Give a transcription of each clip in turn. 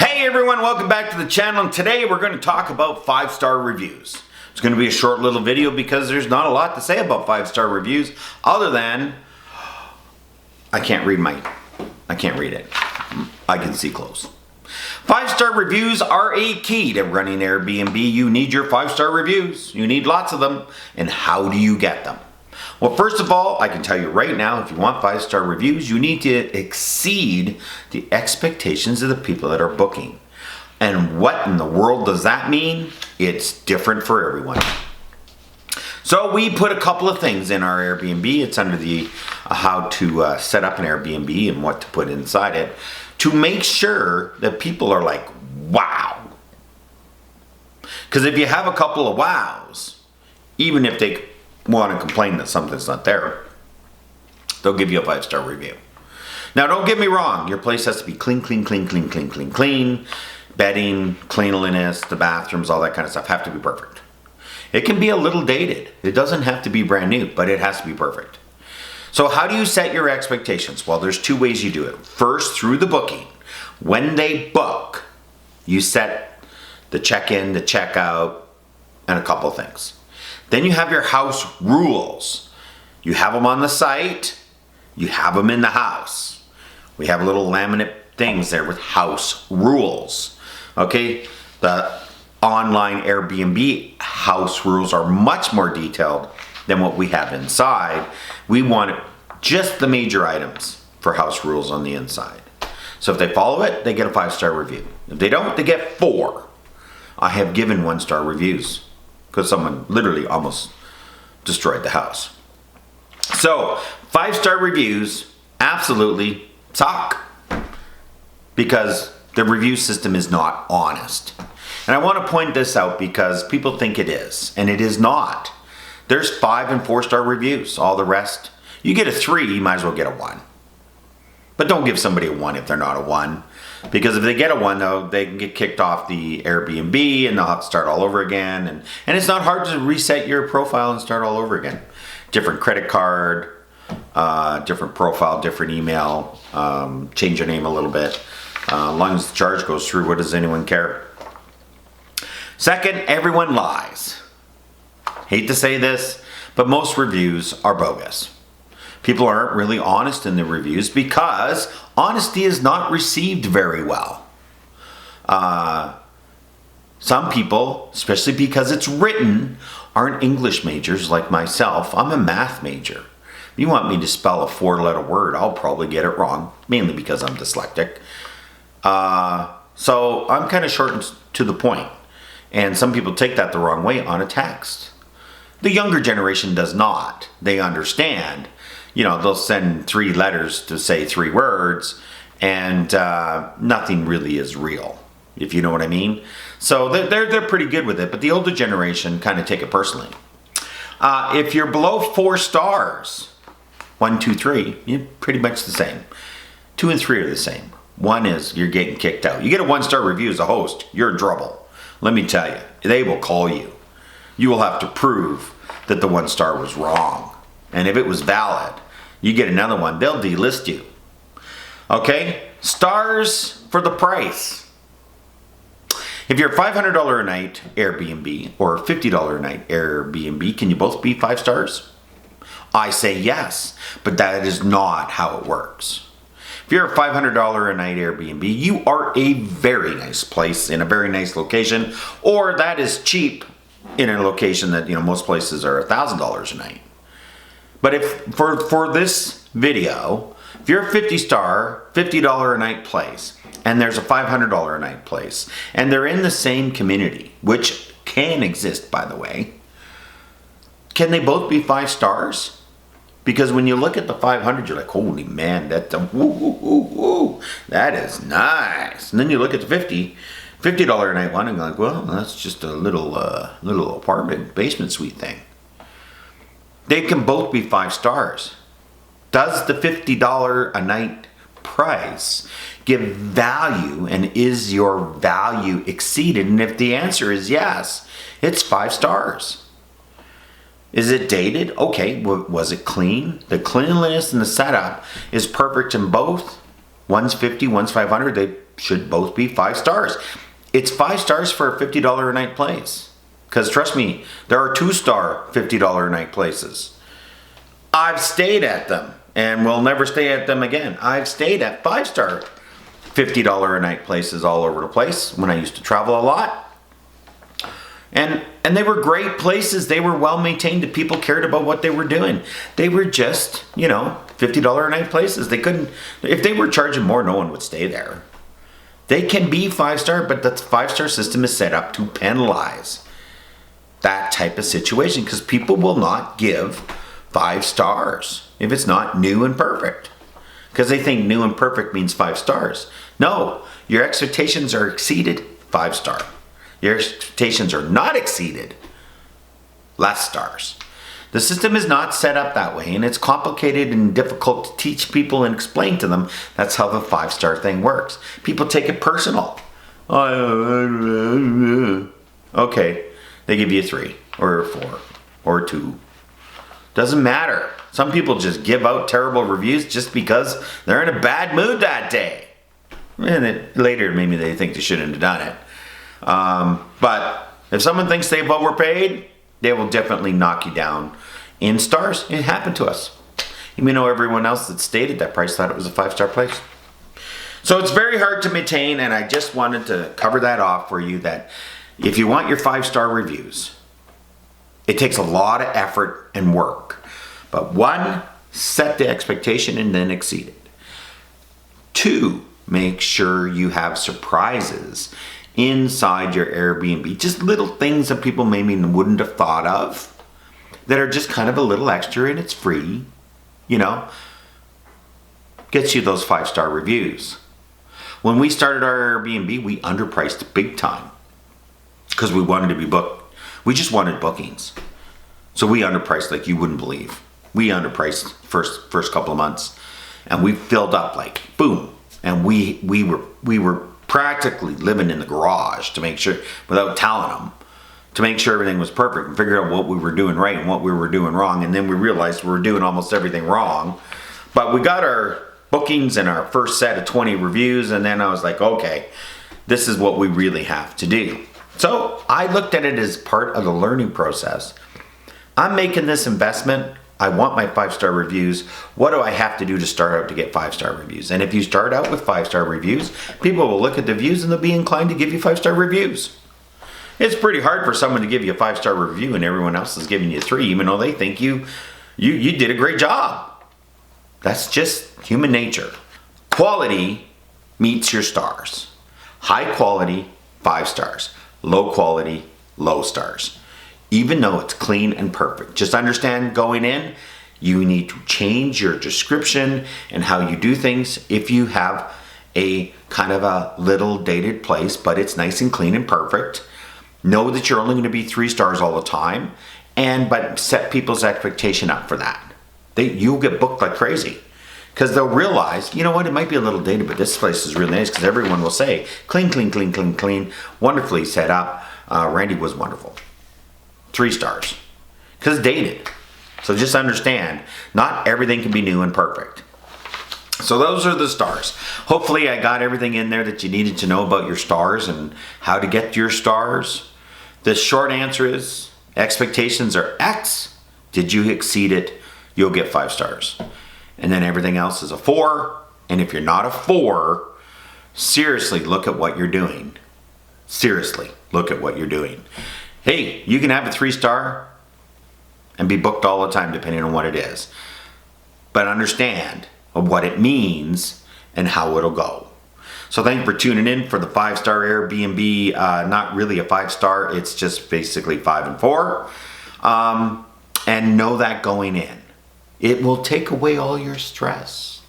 Hey everyone, welcome back to the channel, and today we're going to talk about 5-star reviews. It's going to be a short little video because there's not a lot to say about 5-star reviews other than I can't read it. I can see close. 5-star reviews are a key to running Airbnb. You need your 5-star reviews. You need lots of them. And how do you get them? Well, first of all, I can tell you right now, if you want 5-star reviews, you need to exceed the expectations of the people that are booking. And what in the world does that mean? It's different for everyone. So we put a couple of things in our Airbnb. It's under the how to set up an Airbnb and what to put inside it to make sure that people are like, wow. Because if you have a couple of wows, even if they want to complain that something's not there, they'll give you a 5-star review. Now, don't get me wrong. Your place has to be clean. Bedding, cleanliness, the bathrooms, all that kind of stuff have to be perfect. It can be a little dated. It doesn't have to be brand new, but it has to be perfect. So how do you set your expectations? Well, there's two ways you do it. First, through the booking. When they book, you set the check-in, the check-out, and a couple of things. Then you have your house rules. You have them on the site. You have them in the house. We have little laminate things there with house rules. Okay, the online Airbnb house rules are much more detailed than what we have inside. We want just the major items for house rules on the inside. So if they follow it, they get a 5-star review. If they don't, they get 4. I have given 1-star reviews because someone literally almost destroyed the house. So 5-star reviews absolutely suck because the review system is not honest. And I want to point this out because people think it is, and it is not. There's 5 and 4-star reviews. All the rest, you get a 3, you might as well get a 1. But don't give somebody a 1 if they're not a 1. Because if they get a 1, though, they can get kicked off the Airbnb and they'll have to start all over again. And it's not hard to reset your profile and start all over again. Different credit card, different profile, different email, change your name a little bit. As long as the charge goes through, what does anyone care? Second, everyone lies. Hate to say this, but most reviews are bogus. People aren't really honest in the reviews because honesty is not received very well. Some people, especially because it's written, aren't English majors like myself. I'm a math major. If you want me to spell a 4-letter word, I'll probably get it wrong, mainly because I'm dyslexic. So I'm kind of short and to the point. And some people take that the wrong way on a text. The younger generation does not. They understand. You know, they'll send 3 letters to say 3 words, and nothing really is real, if you know what I mean. So they're pretty good with it, but the older generation kind of take it personally. If you're below 4 stars, 1, 2, 3, you're pretty much the same. 2 and 3 are the same. 1 is you're getting kicked out. You get a 1-star review as a host, you're in trouble. Let me tell you, they will call you. You will have to prove that the 1-star was wrong. And if it was valid, you get another one, they'll delist you. Okay? Stars for the price. If you're $500 a night Airbnb or $50 a night Airbnb, can you both be 5 stars? I say yes, but that is not how it works. If you're a $500 a night Airbnb, you are a very nice place in a very nice location, or that is cheap in a location that, you know, most places are $1,000 a night. But if for this video, if you're a 50-star, $50 a night place, and there's a $500 a night place, and they're in the same community, which can exist, by the way, can they both be 5 stars? Because when you look at the 500, you're like, holy man, that is nice. And then you look at the $50 a night one, and you're like, well, that's just a little apartment basement suite thing. They can both be 5 stars. Does the $50 a night price give value, and is your value exceeded? And if the answer is yes, it's 5 stars. Is it dated? Okay, was it clean? The cleanliness and the setup is perfect in both. One's 50, one's 500. They should both be 5 stars. It's 5 stars for a $50 a night place. Because trust me, there are 2-star $50 a night places. I've stayed at them and will never stay at them again. I've stayed at 5-star $50 a night places all over the place when I used to travel a lot. And they were great places. They were well maintained. The people cared about what they were doing. They were just, $50 a night places. They couldn't, if they were charging more, no one would stay there. They can be 5-star, but the 5-star system is set up to penalize that type of situation because people will not give 5 stars if it's not new and perfect. Because they think new and perfect means 5 stars. No, your expectations are exceeded, 5 star. Your expectations are not exceeded, less stars. The system is not set up that way, and it's complicated and difficult to teach people and explain to them. That's how the 5-star thing works. People take it personal. Okay, they give you a 3 or a 4 or a 2. Doesn't matter. Some people just give out terrible reviews just because they're in a bad mood that day. And later, maybe they think they shouldn't have done it. But if someone thinks they've overpaid, they will definitely knock you down in stars. It happened to us. Even though everyone else that stayed at that price thought it was a 5-star place. So it's very hard to maintain, and I just wanted to cover that off for you, that if you want your 5-star reviews, it takes a lot of effort and work. But 1, set the expectation and then exceed it. 2, make sure you have surprises inside your Airbnb. Just little things that people maybe wouldn't have thought of that are just kind of a little extra and it's free, gets you those 5-star reviews. When we started our Airbnb, we underpriced big time because we wanted to be booked. We just wanted bookings. So we underpriced like you wouldn't believe. We underpriced first couple of months, and we filled up like boom. And we were practically living in the garage to make sure, without telling them, to make sure everything was perfect and figure out what we were doing right and what we were doing wrong. And then we realized we were doing almost everything wrong. But we got our bookings and our first set of 20 reviews, and then I was like, okay, this is what we really have to do. So I looked at it as part of the learning process. I'm making this investment. I want my 5-star reviews. What do I have to do to start out to get 5-star reviews? And if you start out with 5-star reviews, people will look at the views and they'll be inclined to give you 5-star reviews. It's pretty hard for someone to give you a 5-star review and everyone else is giving you 3, even though they think you did a great job. That's just human nature. Quality meets your stars. High quality, 5 stars. Low quality, low stars. Even though it's clean and perfect. Just understand going in, you need to change your description and how you do things. If you have a kind of a little dated place, but it's nice and clean and perfect, know that you're only going to be 3 stars all the time, but set people's expectation up for that. You'll get booked like crazy. Because they'll realize, you know what, it might be a little dated, but this place is really nice, because everyone will say, clean, clean, clean, clean, clean, wonderfully set up. Randy was wonderful. 3 stars. Because it's dated. So just understand, not everything can be new and perfect. So those are the stars. Hopefully I got everything in there that you needed to know about your stars and how to get your stars. The short answer is, expectations are X. Did you exceed it? You'll get 5 stars. And then everything else is a 4. And if you're not a 4, seriously look at what you're doing. Seriously look at what you're doing. Hey, you can have a 3-star and be booked all the time depending on what it is. But understand what it means and how it'll go. So thank you for tuning in for the 5-star Airbnb. Not really a 5-star, it's just basically 5 and 4. And know that going in. It will take away all your stress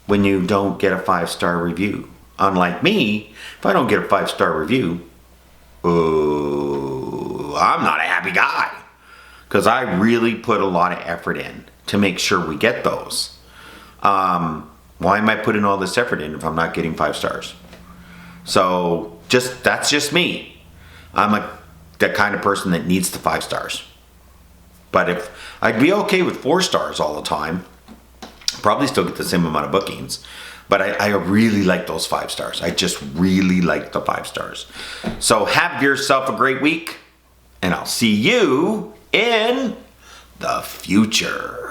when you don't get a 5-star review. Unlike me, if I don't get a 5-star review, I'm not a happy guy. Because I really put a lot of effort in to make sure we get those. Why am I putting all this effort in if I'm not getting 5 stars? So that's just me. I'm the kind of person that needs the 5 stars. But if I'd be okay with 4 stars all the time, probably still get the same amount of bookings. But I really like those 5 stars. I just really like the 5 stars. So have yourself a great week, and I'll see you in the future.